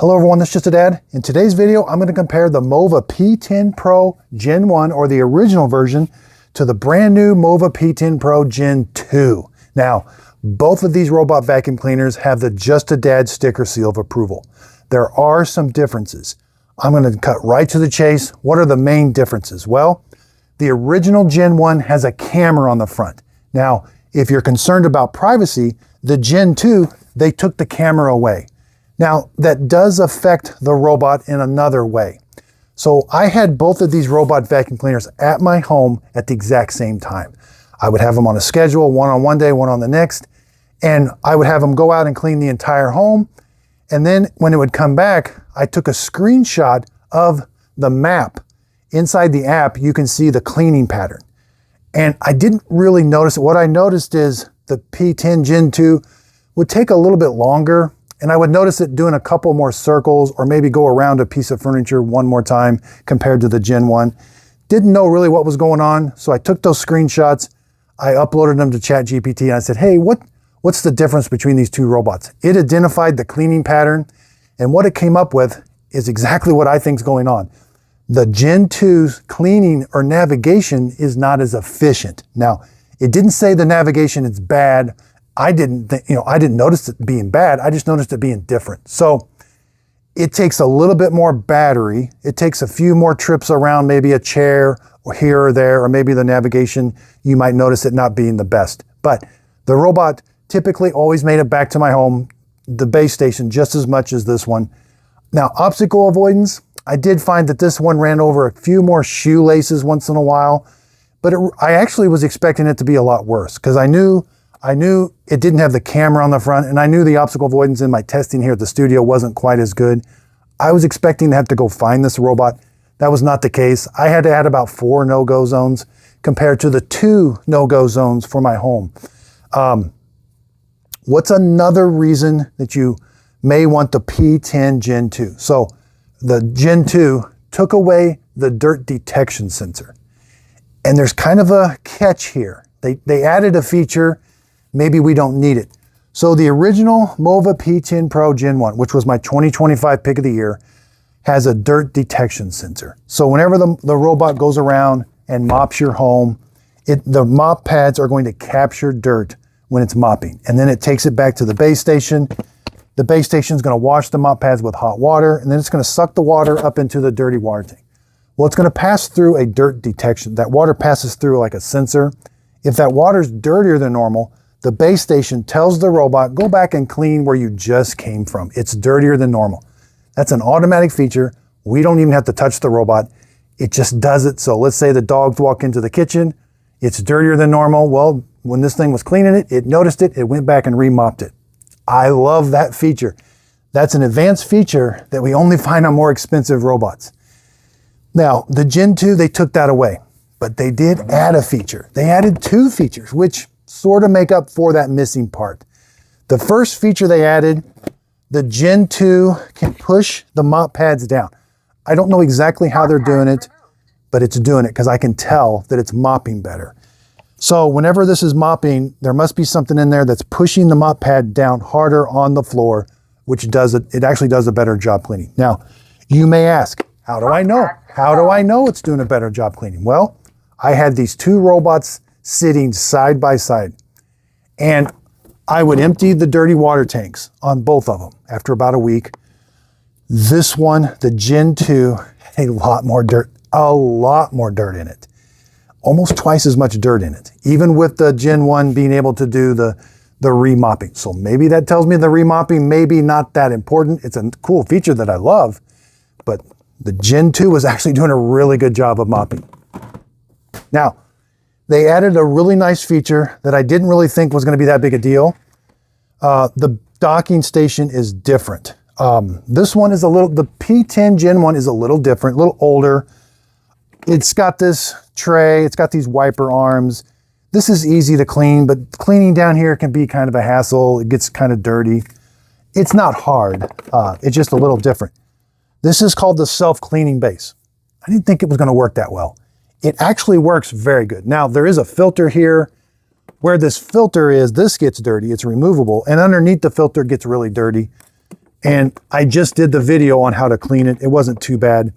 Hello everyone, this is Just a Dad. In today's video, I'm going to compare the Mova P10 Pro Gen 1, or the original version, to the brand new Mova P10 Pro Gen 2. Now, both of these robot vacuum cleaners have the Just a Dad sticker seal of approval. There are some differences. I'm going to cut right to the chase. What are the main differences? Well, the original Gen 1 has a camera on the front. Now, if you're concerned about privacy, the Gen 2, they took the camera away. Now, that does affect the robot in another way. So I had both of these robot vacuum cleaners at my home at the exact same time. I would have them on a schedule, one on one day, one on the next, and I would have them go out and clean the entire home. And then when it would come back, I took a screenshot of the map. Inside the app, you can see the cleaning pattern. And I didn't really notice it. What I noticed is the P10 Gen 2 would take a little bit longer, and I would notice it doing a couple more circles or maybe go around a piece of furniture one more time compared to the Gen 1. Didn't know really what was going on, so I took those screenshots, I uploaded them to ChatGPT, and I said, hey, what's the difference between these two robots? It identified the cleaning pattern, and what it came up with is exactly what I think is going on. The Gen 2's cleaning or navigation is not as efficient. Now, it didn't say the navigation is bad. I didn't notice it being bad. I just noticed it being different. So it takes a little bit more battery. It takes a few more trips around, maybe a chair or here or there, or maybe the navigation, you might notice it not being the best. But the robot typically always made it back to my home, the base station, just as much as this one. Now, obstacle avoidance, I did find that this one ran over a few more shoelaces once in a while, but I actually was expecting it to be a lot worse because I knew it didn't have the camera on the front, and I knew the obstacle avoidance in my testing here at the studio wasn't quite as good. I was expecting to have to go find this robot. That was not the case. I had to add about 4 no-go zones compared to the 2 no-go zones for my home. What's another reason that you may want the P10 Gen 2? So the Gen 2 took away the dirt detection sensor. And there's kind of a catch here. They added a feature. Maybe we don't need it. So the original Mova P10 Pro Gen 1, which was my 2025 pick of the year, has a dirt detection sensor. So whenever the robot goes around and mops your home, the mop pads are going to capture dirt when it's mopping. And then it takes it back to the base station. The base station is going to wash the mop pads with hot water, and then it's going to suck the water up into the dirty water tank. Well, it's going to pass through a dirt detection. That water passes through like a sensor. If that water's dirtier than normal, the base station tells the robot, go back and clean where you just came from. It's dirtier than normal. That's an automatic feature. We don't even have to touch the robot. It just does it. So let's say the dogs walk into the kitchen. It's dirtier than normal. Well, when this thing was cleaning it, it noticed it. It went back and remopped it. I love that feature. That's an advanced feature that we only find on more expensive robots. Now, the Gen 2, they took that away, but they did add a feature. They added 2 features, which sort of make up for that missing part. The first feature they added, the Gen 2 can push the mop pads down. I don't know exactly how they're doing it, but it's doing it because I can tell that it's mopping better. So whenever this is mopping, there must be something in there that's pushing the mop pad down harder on the floor, which it actually does a better job cleaning. Now, you may ask, how do I know? How do I know it's doing a better job cleaning? Well, I had these 2 robots sitting side by side, and I would empty the dirty water tanks on both of them after about a week. This one, the Gen 2, had a lot more dirt in it. Almost twice as much dirt in it, even with the Gen 1 being able to do the remopping. So maybe that tells me the remopping may be not that important. It's a cool feature that I love, but the Gen 2 was actually doing a really good job of mopping. Now, they added a really nice feature that I didn't really think was going to be that big a deal. The docking station is different. This one is the P10 Gen 1 is a little different, a little older. It's got this tray, it's got these wiper arms. This is easy to clean, but cleaning down here can be kind of a hassle. It gets kind of dirty. It's not hard, it's just a little different. This is called the self-cleaning base. I didn't think it was going to work that well. It actually works very good. Now, there is a filter here. Where this filter is, this gets dirty. It's removable. And underneath the filter gets really dirty. And I just did the video on how to clean it. It wasn't too bad.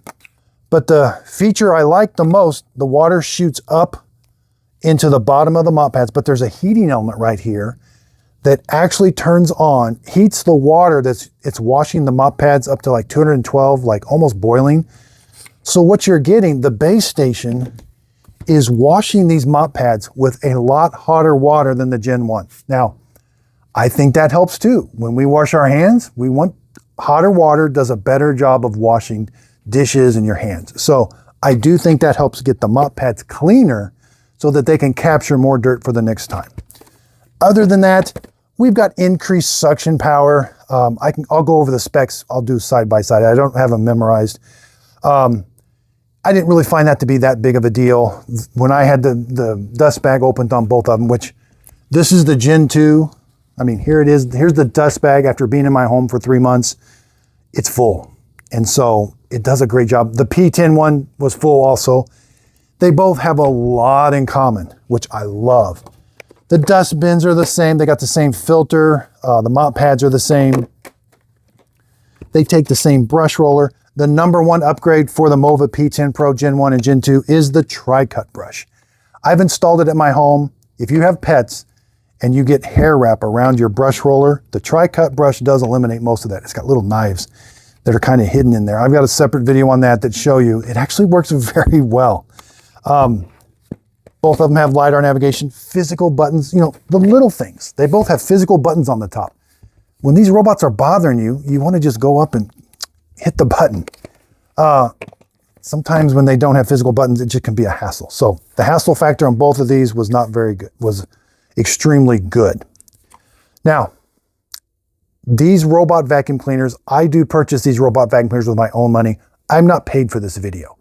But the feature I like the most, the water shoots up into the bottom of the mop pads, but there's a heating element right here that actually turns on, heats the water it's washing the mop pads up to like 212, like almost boiling. So what you're getting, the base station is washing these mop pads with a lot hotter water than the Gen 1. Now, I think that helps too. When we wash our hands, we want hotter water, does a better job of washing dishes and your hands. So I do think that helps get the mop pads cleaner so that they can capture more dirt for the next time. Other than that, we've got increased suction power. I'll go over the specs. I'll do side by side. I don't have them memorized. I didn't really find that to be that big of a deal. When I had the dust bag opened on both of them, which this is the Gen 2. I mean, here it is. Here's the dust bag after being in my home for 3 months. It's full. And so it does a great job. The P10 one was full also. They both have a lot in common, which I love. The dust bins are the same. They got the same filter. The mop pads are the same. They take the same brush roller. The number one upgrade for the Mova P10 Pro Gen 1 and Gen 2 is the Tri-Cut brush. I've installed it at my home. If you have pets and you get hair wrap around your brush roller, the Tri-Cut brush does eliminate most of that. It's got little knives that are kind of hidden in there. I've got a separate video on that show you. It actually works very well. Both of them have LiDAR navigation, physical buttons, you know, the little things. They both have physical buttons on the top. When these robots are bothering you, you want to just go up and hit the button. Sometimes when they don't have physical buttons, it just can be a hassle. So the hassle factor on both of these was not very good, was extremely good. Now, these robot vacuum cleaners, I do purchase these robot vacuum cleaners with my own money. I'm not paid for this video.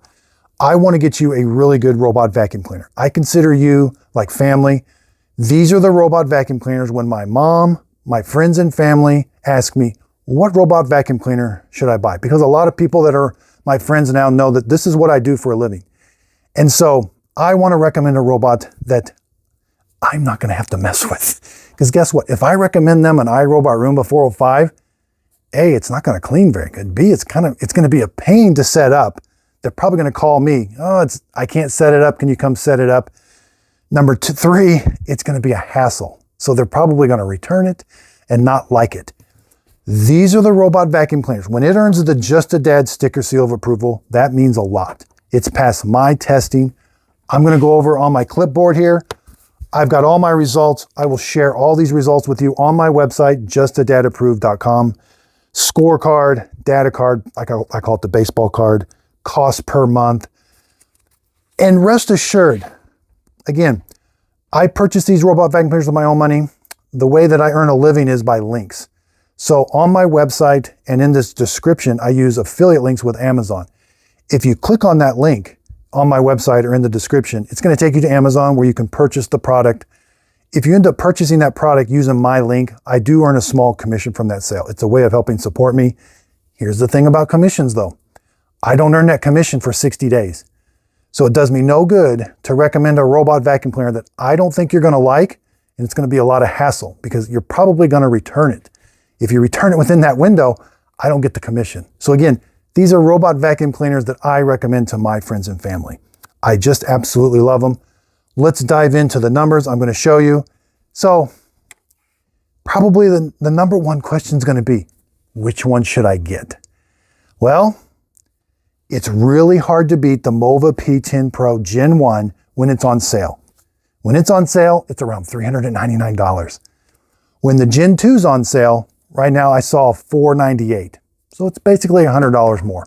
I want to get you a really good robot vacuum cleaner. I consider you like family. These are the robot vacuum cleaners when my mom, my friends and family ask me, what robot vacuum cleaner should I buy? Because a lot of people that are my friends now know that this is what I do for a living. And so I want to recommend a robot that I'm not going to have to mess with. Because guess what? If I recommend them an iRobot Roomba 405, A, it's not going to clean very good. B, it's going to be a pain to set up. They're probably going to call me. Oh, I can't set it up. Can you come set it up? Number 3, it's going to be a hassle. So they're probably going to return it and not like it. These are the robot vacuum cleaners. When it earns the Just a Dad sticker seal of approval, that means a lot. It's passed my testing. I'm going to go over on my clipboard here. I've got all my results. I will share all these results with you on my website, justadadapproved.com. Scorecard, data card, I call it the baseball card, cost per month. And rest assured, again, I purchase these robot vacuum cleaners with my own money. The way that I earn a living is by links. So on my website and in this description, I use affiliate links with Amazon. If you click on that link on my website or in the description, it's going to take you to Amazon where you can purchase the product. If you end up purchasing that product using my link, I do earn a small commission from that sale. It's a way of helping support me. Here's the thing about commissions though. I don't earn that commission for 60 days. So it does me no good to recommend a robot vacuum cleaner that I don't think you're going to like, and it's going to be a lot of hassle because you're probably going to return it. If you return it within that window, I don't get the commission. So again, these are robot vacuum cleaners that I recommend to my friends and family. I just absolutely love them. Let's dive into the numbers. I'm going to show you. So probably the number one question is going to be, which one should I get? Well, it's really hard to beat the Mova P10 Pro Gen 1 when it's on sale. When it's on sale, it's around $399. When the Gen 2's on sale, right now I saw $498. So it's basically $100 more.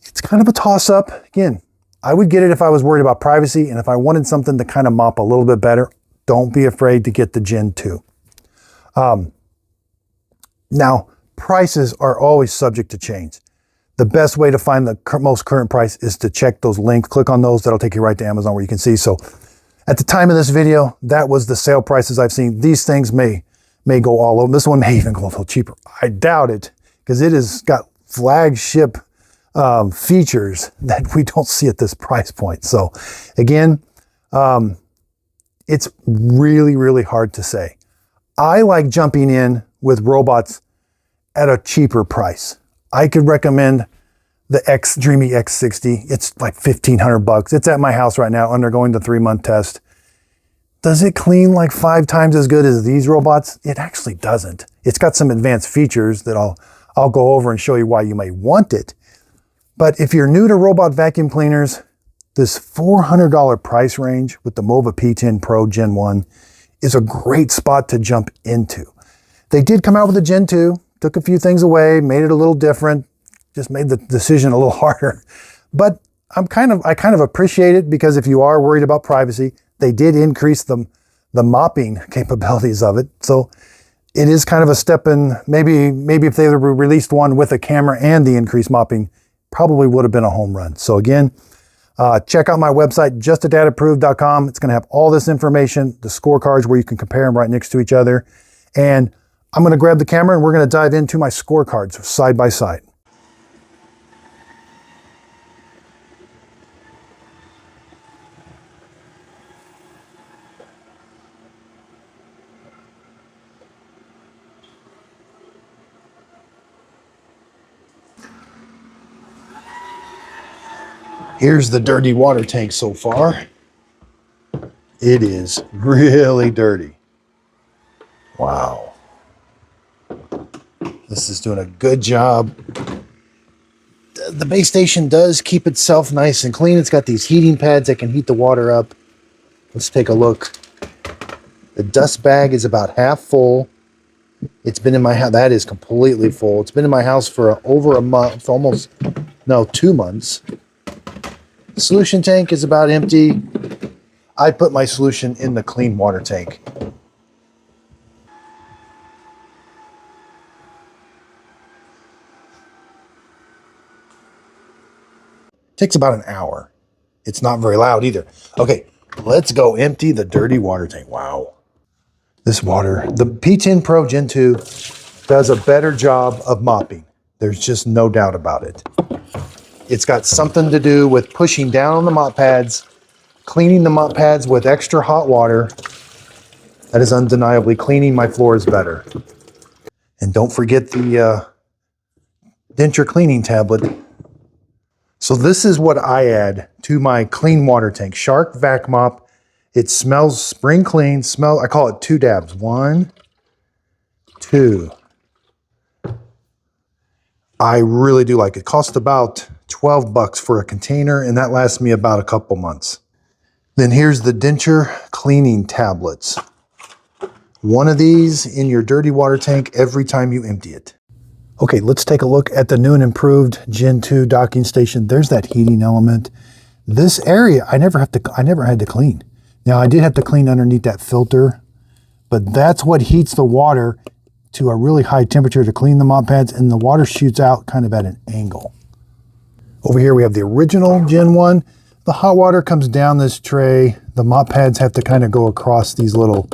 It's kind of a toss-up. Again, I would get it if I was worried about privacy and if I wanted something to kind of mop a little bit better. Don't be afraid to get the Gen 2. Now, prices are always subject to change. The best way to find the most current price is to check those links. Click on those. That'll take you right to Amazon where you can see. So at the time of this video, that was the sale prices I've seen. These things may go all over. This one may even go a little cheaper. I doubt it because it has got flagship features that we don't see at this price point. So again, it's really, really hard to say. I like jumping in with robots at a cheaper price. I could recommend the Dreamy X60. It's like $1,500. It's at my house right now, undergoing the 3-month test. Does it clean like 5 times as good as these robots? It actually doesn't. It's got some advanced features that I'll go over and show you why you may want it. But if you're new to robot vacuum cleaners, this $400 price range with the Mova P10 Pro Gen 1 is a great spot to jump into. They did come out with a Gen 2, took a few things away, made it a little different, just made the decision a little harder. But I kind of appreciate it, because if you are worried about privacy, they did increase the mopping capabilities of it. So it is kind of a step in, maybe if they released one with a camera and the increased mopping, probably would have been a home run. So again, check out my website, justadadapproved.com. It's going to have all this information, the scorecards where you can compare them right next to each other. And I'm going to grab the camera and we're going to dive into my scorecards side by side. Here's the dirty water tank so far. It is really dirty. Wow. This is doing a good job. The base station does keep itself nice and clean. It's got these heating pads that can heat the water up. Let's take a look. The dust bag is about half full. It's been in my house. That is completely full. It's been in my house for over a month, 2 months. Solution tank is about empty. I put my solution in the clean water tank. Takes about an hour. It's not very loud either. Okay, let's go empty the dirty water tank. Wow. This water, the P10 Pro Gen 2 does a better job of mopping. There's just no doubt about it. It's got something to do with pushing down on the mop pads, cleaning the mop pads with extra hot water. That is undeniably cleaning my floors better. And don't forget the denture cleaning tablet. So this is what I add to my clean water tank. Shark Vac Mop. It smells spring clean. I call it 2 dabs. 1, 2. I really do like it. It costs about $12 for a container, and that lasts me about a couple months. Then here's the denture cleaning tablets. One of these in your dirty water tank every time you empty it. Okay, let's take a look at the new and improved Gen 2 docking station. There's that heating element. This area I never had to clean. Now I did have to clean underneath that filter, but that's what heats the water to a really high temperature to clean the mop pads, and the water shoots out kind of at an angle. Over here we have the original Gen 1. The hot water comes down this tray. The mop pads have to kind of go across these little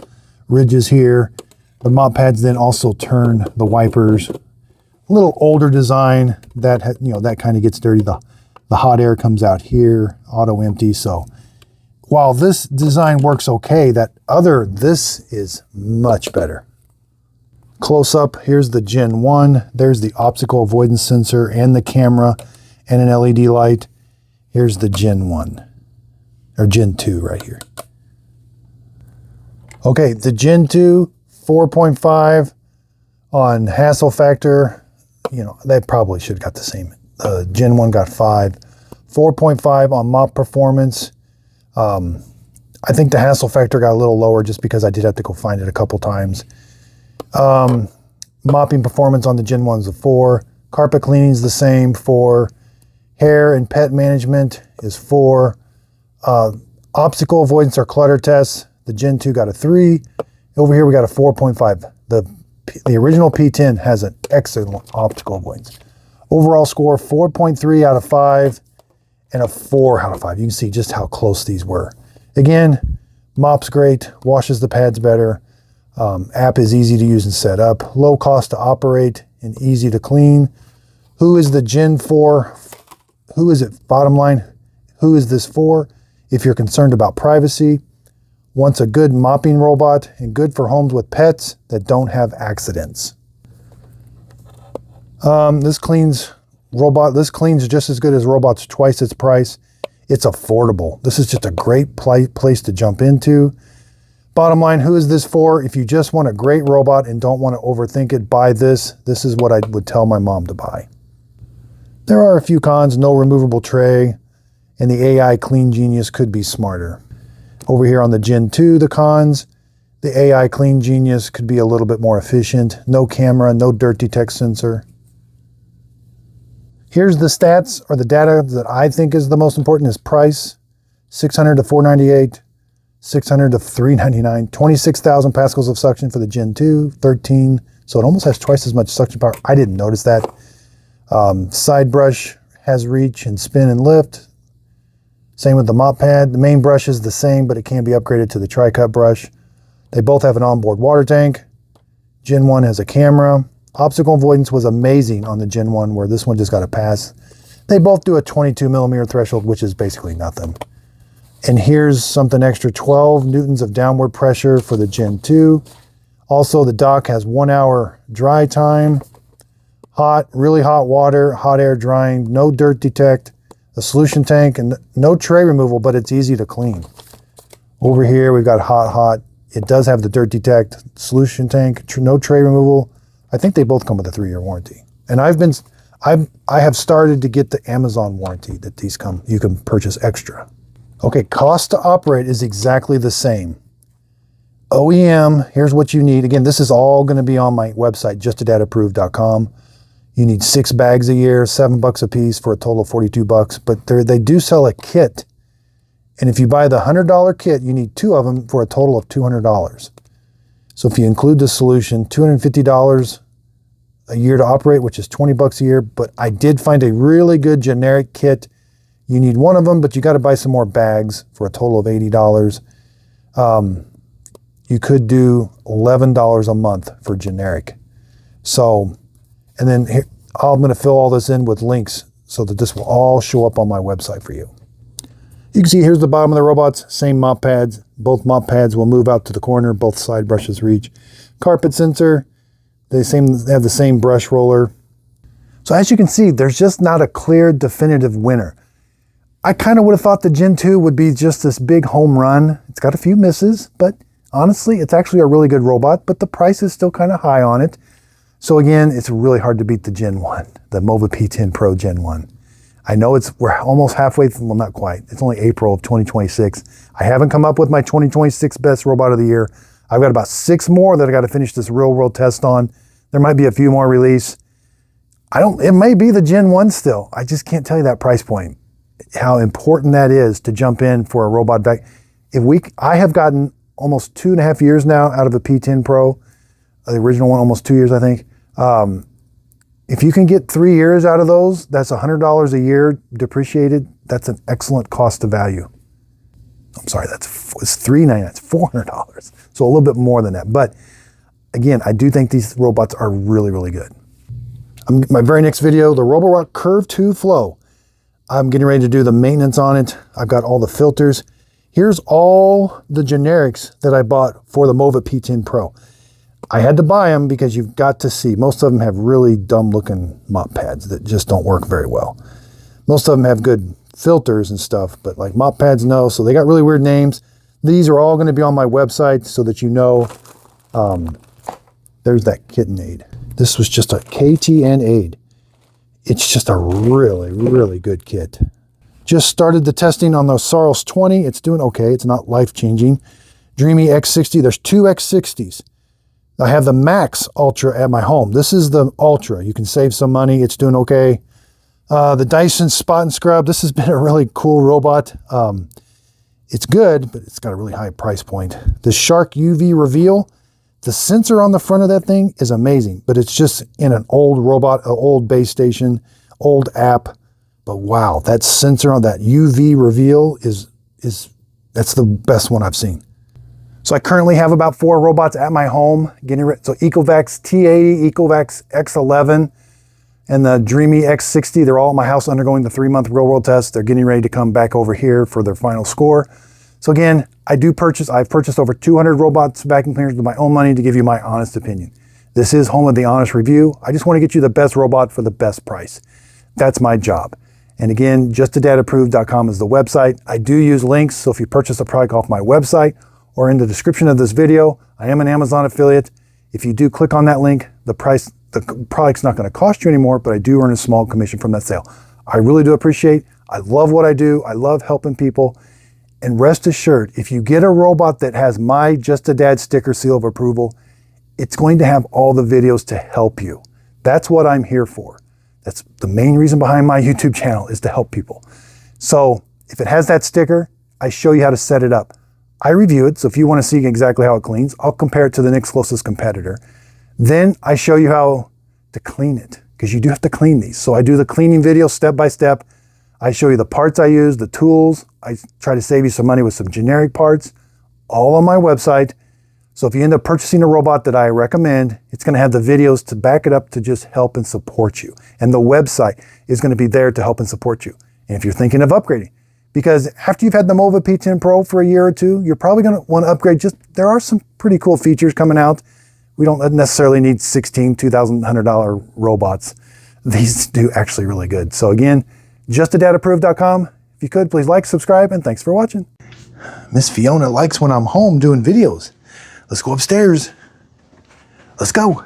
ridges here. The mop pads then also turn the wipers. A little older design that that kind of gets dirty. The hot air comes out here, auto empty. So while this design works okay, this is much better. Close up, here's the Gen 1. There's the obstacle avoidance sensor and the camera and an LED light. Here's the Gen 1, or Gen 2 right here. Okay, the Gen 2, 4.5 on hassle factor. They probably should have got the same. Gen 1 got 5. 4.5 on mop performance. I think the hassle factor got a little lower just because I did have to go find it a couple times. Mopping performance on the Gen 1 is a 4. Carpet cleaning is the same, 4. Hair and pet management is 4. Obstacle avoidance or clutter tests, the Gen 2 got a 3. Over here we got a 4.5. The original P10 has an excellent obstacle avoidance. Overall score 4.3 out of 5 and a 4 out of 5. You can see just how close these were. Again, mop's great, washes the pads better. App is easy to use and set up. Low cost to operate and easy to clean. Who is the Gen 4? Who is it? Bottom line, who is this for? If you're concerned about privacy, wants a good mopping robot and good for homes with pets that don't have accidents. This cleans just as good as robots, twice its price. It's affordable. This is just a great place to jump into. Bottom line, who is this for? If you just want a great robot and don't want to overthink it, buy this. This is what I would tell my mom to buy. There are a few cons: no removable tray, and the AI Clean Genius could be smarter. Over here on the Gen 2, the cons: the AI Clean Genius could be a little bit more efficient. No camera, no dirt detect sensor. Here's the stats, or the data that I think is the most important, is price: $600 to $498, $600 to $399, 26,000 pascals of suction for the Gen 2, 13. So it almost has twice as much suction power. I didn't notice that. Side brush has reach and spin and lift. Same with the mop pad. The main brush is the same, but it can be upgraded to the tri-cut brush. They both have an onboard water tank. Gen 1 has a camera. Obstacle avoidance was amazing on the Gen 1, where this one just got a pass. They both do a 22 millimeter threshold, which is basically nothing. And here's something extra: 12 newtons of downward pressure for the Gen 2. Also, the dock has 1 hour dry time. Hot, really hot water, hot air drying, no dirt detect, a solution tank, and no tray removal, but it's easy to clean. Over here, we've got hot. It does have the dirt detect, solution tank, no tray removal. I think they both come with a 3-year warranty. And I have started to get the Amazon warranty that these come. You can purchase extra. Okay, cost to operate is exactly the same. OEM, here's what you need. Again, this is all going to be on my website, justadadapproved.com. You need 6 bags a year, $7 a piece, for a total of $42. But they do sell a kit. And if you buy the $100 kit, you need 2 of them for a total of $200. So if you include the solution, $250 a year to operate, which is $20 a year. But I did find a really good generic kit. You need 1 of them, but you got to buy some more bags for a total of $80. You could do $11 a month for generic. So, and then here, I'm going to fill all this in with links so that this will all show up on my website for you. You can see here's the bottom of the robots, same mop pads. Both mop pads will move out to the corner, both side brushes reach. Carpet sensor, they have the same brush roller. So as you can see, there's just not a clear, definitive winner. I kind of would have thought the Gen 2 would be just this big home run. It's got a few misses, but honestly, it's actually a really good robot, but the price is still kind of high on it. So again, it's really hard to beat the Gen 1, the Mova P10 Pro Gen 1. I know we're almost halfway, well, not quite. It's only April of 2026. I haven't come up with my 2026 best robot of the year. I've got about 6 more that I got to finish this real world test on. There might be a few more release. It may be the Gen 1 still. I just can't tell you that price point, how important that is to jump in for a robot vac. I have gotten almost 2.5 years now out of a P10 Pro, the original one, almost 2 years, I think. If you can get 3 years out of those, that's $100 a year depreciated. That's an excellent cost to value. I'm sorry, it's $399, it's $400. So a little bit more than that. But again, I do think these robots are really, really good. My very next video, the Roborock Curve 2 Flow. I'm getting ready to do the maintenance on it. I've got all the filters. Here's all the generics that I bought for the Mova P10 Pro. I had to buy them because you've got to see, most of them have really dumb looking mop pads that just don't work very well. Most of them have good filters and stuff, but like mop pads, no. So they got really weird names. These are all going to be on my website so that you know. There's that kitten aid. This was just a KTN aid. It's just a really, really good kit. Just started the testing on the Saros 20. It's doing okay. It's not life-changing. Dreamy X60. There's 2 X60s. I have the Max Ultra at my home. This is the Ultra. You can save some money. It's doing okay. The Dyson Spot and Scrub. This has been a really cool robot. It's good, but it's got a really high price point. The Shark UV Reveal. The sensor on the front of that thing is amazing, but it's just in an old robot, an old base station, old app. But wow, that sensor on that UV Reveal that's the best one I've seen. So I currently have about 4 robots at my home getting ready. So Ecovacs T80, Ecovacs X11, and the Dreamy X60. They're all at my house undergoing the 3-month real world test. They're getting ready to come back over here for their final score. So again, I've purchased over 200 robots vacuum cleaners with my own money to give you my honest opinion. This is home of the honest review. I just want to get you the best robot for the best price. That's my job. And again, justadadapproved.com is the website. I do use links, so if you purchase a product off my website or in the description of this video, I am an Amazon affiliate. If you do click on that link, the product's not going to cost you anymore, but I do earn a small commission from that sale. I really do appreciate. I love what I do. I love helping people. And rest assured, if you get a robot that has my Just a Dad sticker seal of approval, it's going to have all the videos to help you. That's what I'm here for. That's the main reason behind my YouTube channel, is to help people. So if it has that sticker, I show you how to set it up. I review it, so if you want to see exactly how it cleans, I'll compare it to the next closest competitor. Then I show you how to clean it, because you do have to clean these. So I do the cleaning video step by step. I show you the parts I use, the tools. I try to save you some money with some generic parts, all on my website. So if you end up purchasing a robot that I recommend, it's going to have the videos to back it up to just help and support you. And the website is going to be there to help and support you. And if you're thinking of upgrading, because after you've had the Mova P10 Pro for a year or two, you're probably going to want to upgrade. There are some pretty cool features coming out. We don't necessarily need $1,600, $2,100 robots. These do actually really good. So again, justadadapproved.com. If you could, please like, subscribe, and thanks for watching. Miss Fiona likes when I'm home doing videos. Let's go upstairs. Let's go.